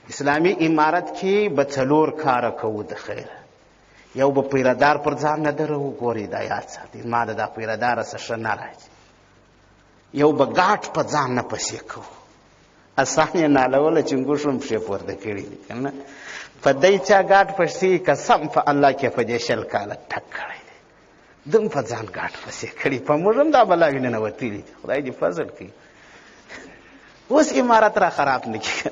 اسلامي امارت کې به 4 کاره کوو د خیر. یو به پیردار پر ځان نه درو، ګورې دا یاد ساتي، ما د دا پیرداره څه ښه نه راځي. یو به ګاټ په ځان نه پسې کوو، اسان یې نالوله چنګوښ هم پښې پورته کړي دي که نه. په دی چا ګاټ پسې قسم په الله کې په دې 20 کاله ټک کړی دی، دم په ځان ګاټ پسې کړي. په موږ هم دا بلاوې ننوتلي دي، خدای دې فضل کړي. اوس امارت را خراب نه کړي.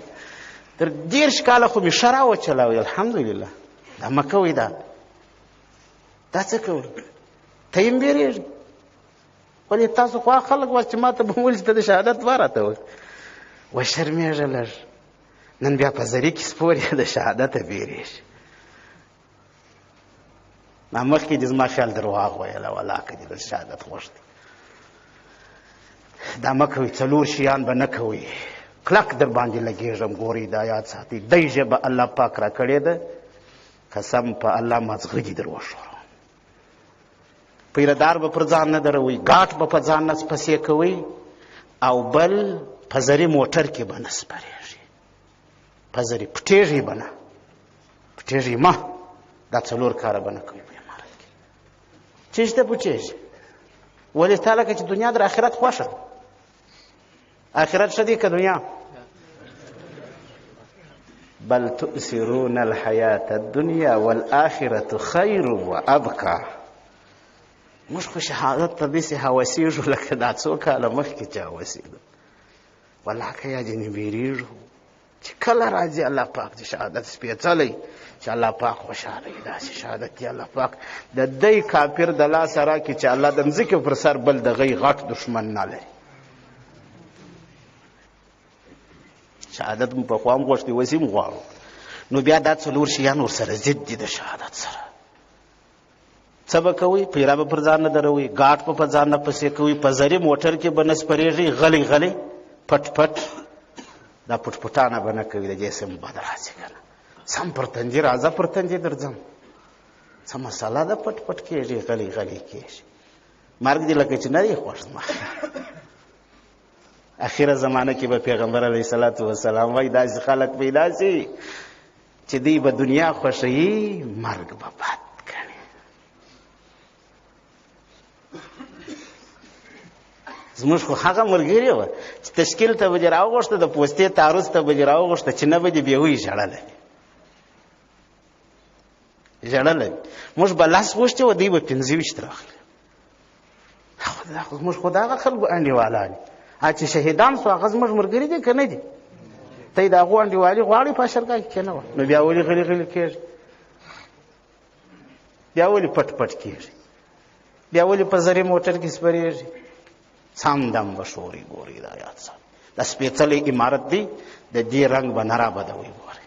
تر 30 کاله خو مې ښه راوچلاوي الحمدلله. دا مه کوئ، دا څه کوئ؟ ته یې هم بیرېږي. ولې تاسو خوا خلک وه چې ما ته به ویل چې ته د شهادت دوه راته وایي، وشرمېږه لږ. نن بیا په زري کې سپور یې د شهادته بیرېږي. ما مخکې دې زما خیال درواغ ویله، والله که دې د شهادت غوښتې. دا مه کوئ، 4 شیان به نه کوئ. کلک در باندې لګېږم، ګورئ دا یاد ساتئ. دی ژبه الله پاک را کړې ده، قسم په الله مازغه دې در وښورم. پیردار به پر ځان نه دروئ، ګاټ به په ځان نه پسې کوئ، او بل په زري موټر کې به نه سپرېږي. په زري پټېږي به نه، پټېږي مه. دا 4 کاره به نه کوئ په امارت کې. چېږي ته پټېږي؟ ولې تا لکه چې دنیا در آخرت خوښه؟ آخرت ښه دی که دنیا؟ بل تؤثرون الحیاة الدنیا والآخرة خیر وابقا. موږ خو شهادت ته داسې هوسېږو لکه دا 2 کاله مخکې چې هوسېدو. والله که یا ځینې بیرېږو چې کله راځي الله پاک د شهادت سپېڅلی، چې الله پاک خوشحاله وي. داسې شهادت دی الله پاک د دی کافر د لاسه راکړي چې الله د مځکې پر سر بل د غي غټ دشمن نه لري. شهادت مو پخوا هم غوښتي، اوس هم غواړو. نو بیا دا 4 شیان ورسره ضد دي د شهادت سره. څه به کوئ؟ پیره به پر ځان نه دروئ، ګاټ به په ځان نه پسې کوئ، په زري موټر کې به نه سپرېږئ، غلی غلی پټ پټ. دا پټ پټانه به نه کوئ، د جسم بد راځي که نه. سم پر تندي راځه، پر تندي درځم. څه مسله ده؟ پټ پټ کېږي، غلی غلی کېږي. مرګ دې لکه چې نه دی خوښ زما. اخیره زمانه کې به پیغمبر علیه الصلاة والسلام وایي داسې خلک پیدا شي چې دوی به دنیا خوښوي، مرګ به بد ګڼي. زموږ خو هغه ملګري وه چې تشکیل ته به دې راوغوښته، د پوستې تعرض ته به دې راوغوښته چې نه به دې بیا وایي ژړلی ژړلی. موږ به 10 غوښتې وه، دوی به 25 راغلي. موږ خو د هغه خلکو انډیوالان چې شهیدان سو، هغه زموږ ملګري دي که نه دي؟ ته یې د هغو انډیوالي غواړې په اشرګاه کې که نه وه؟ نو بیا ولې غلي غلي کېږي؟ بیا ولې پټ پټ کېږي؟ بیا ولې په زري موټر کې سپرېږي؟ سم دم به شوري. ګورئ دا یاد سات، دا سپېڅلی عمارت دی، د دې رنګ به نه رابدوئ. ګورئ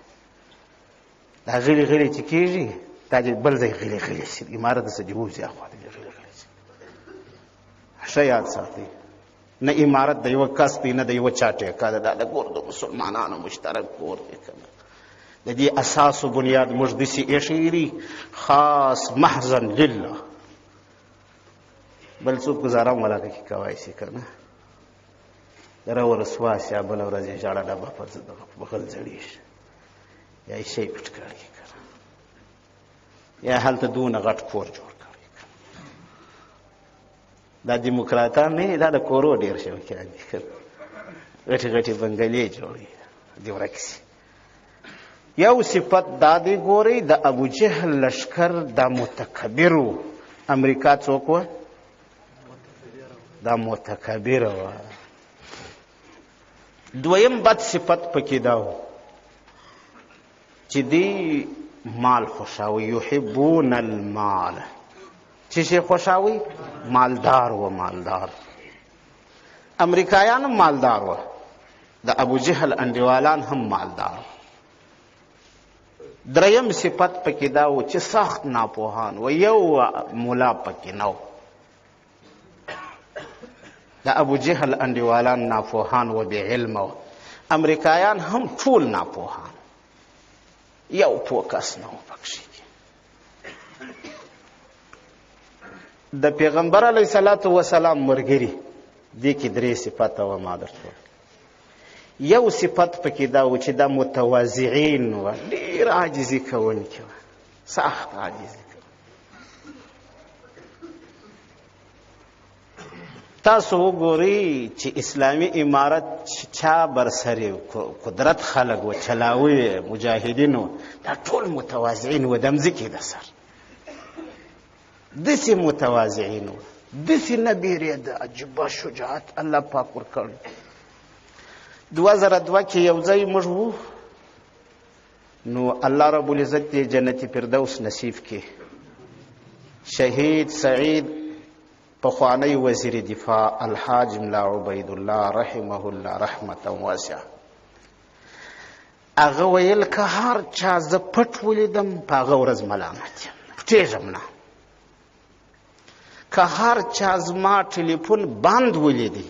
دا غلي غلي چې کېږي، دا بل ځای غلي غلي شي، عمارت داسې دې وځي اخوا ته غلي غلي شي. ښه یاد ساتئ، نه عمارت د یوه کس دی، نه د یوه چا ټیکه ده. دا د ګور د مسلمانانو مشترک کور دی که نه. د دې اساس و بنیاد موږ داسې ایښی دي، خاص محضا لله. بل څوک ګزاره هم ولکه کې کوای شي که نه. دره ورسوا شي، بله ورځ یې ژړه ډبه په بغل ځړي شي، یا یې شی پټ کړي که نه، یا هلته دونه غټ کور جوړ کړي. دا دیموکراتان نه، دا د کورو ډېر شوقیان دي که غټې غټې بنګلې جوړوي، دې ورک شي. یو صفت دا دی، ګورئ د ابوجهل لشکر دا متکبرو. امریکا څوک وه؟ دا متکبره وه. دویم بد صفت پکې دا و چې دی مال خوښاوي، یحبون المال. چې شي خوښاوي؟ مالدار و. مالدار امریکایان هم مالدار و، د ابوجهل انډیوالان هم مالدار. دریم صفت پکې دا و چې سخت ناپوهان و، یو مولا پکې نه و. د ابوجهل انډیوالان ناپوهان و، بې علمه و. امریکایان هم ټول ناپوهان، یو پوه کس نه و پکښې. د پیغمبر علیه الصلاة والسلام ملګري، دې کې 3 صفته وه ما درته. یو صفت پکې دا و چې دا متواضعین و، ډېر عاجزي کوونکي و، سخت عاجزي. تاسو وګورئ چې اسلامي امارت چا برسري قدرت خلق و چلاوي مجاهدین و، دا ټول متواضعین و، د مځکې د سر داسې متواضعین و، داسې نه بیرېده. عجیبه شجاعت الله پاک ورکړی. 2002 کې یو ځای موږ وو، نو الله رب العزت دې جنت فردوس نصیب کې شهید سعید پخوانی وزیر دفاع الحاج ملا عبید الله رحمه الله رحمتا واسعه، هغه ویل که هر چا زه پټ ولیدم په هغه ورځ ملامت یم، پټېږم نه. که هر چا زما ټلیفون بند ولیدي،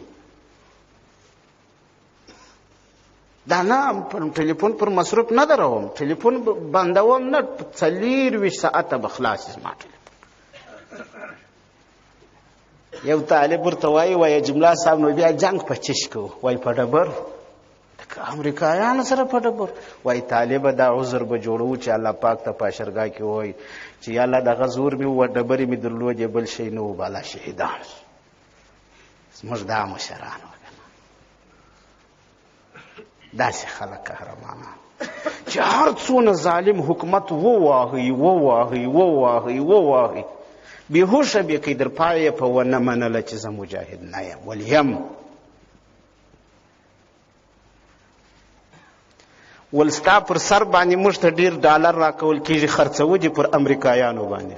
دا نه ټلیفون پر مصروف نه دروم، ټلیفون بندوم نه، 24 ساعته به خلاص زما ټلیفون. یو طالب ورته وایي جمله صاحب نو بیا جنگ په چش کوو، وایي په ډبر امریکایانو سره په ډبر. وایي طالبه دا عذر به جوړو چې الله پاک ته په اشرګاه کې وایي چې یا الله دغه زور مې و ډبرې مې درلودې بل شی نه و بالا شهیدان. زموږ دا مشران وکنه داسې خلک قهرمانان چې هر څونه ظالم حکومت وواهي وواهي وواهي وواهي بیهوشه به کې در پایه په ونه منله چې زه مجاهد نه یم ولیم. ولستا پر سر باندې موږ ته ډېر ډالر راکول کېږي، خرڅوو دي پر امریکایانو باندې،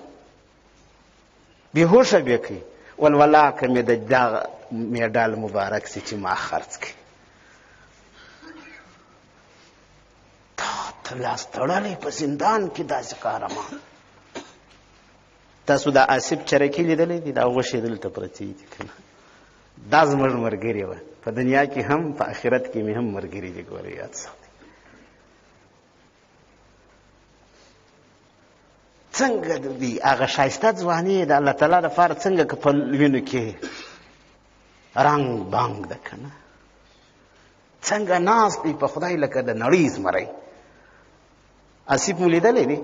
بیهوشه به کې ولولا که مې د دغه میډال مبارک سي چې ما خرڅ کړي. ته لاس تړلی په زندان کې داسې قهرمان. تاسو دا آصف چرکي لیدلی دي؟ دا غوښې دلته پرتې دي که نه؟ دا زموږ ملګري وه، په دنیا کې هم په آخرت کې مې هم ملګري دي. ګورئ یاد ساتئ څنګه دي هغه ښایسته ځواني د الله تعالی دپاره څنګه که په وینو کې رنګ بانګ ده که نه، څنګه ناست دی په خدای لکه د نړۍ زمری. آصف مو لیدلی دی؟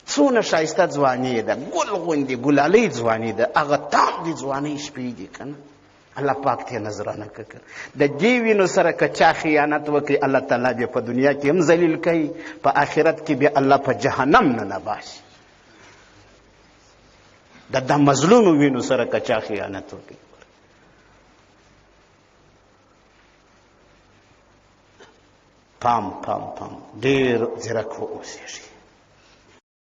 څونه ښایسته ځواني ده، ګل غوندې ګلالۍ ځواني ده، هغه تاندې ځوانۍ شپې دي که نه. الله پاک ته نظرانه کړه. د دې وینو سره که چا خیانت وکړي الله تعالی بیا په دنیا کې هم ذلیل کوي، په آخرت کې بیا الله په جهنم نه نباسي. د مظلومو وینو سره که چا خیانت وکړي. پام پام پام ډېر ځیرک واوسېږي.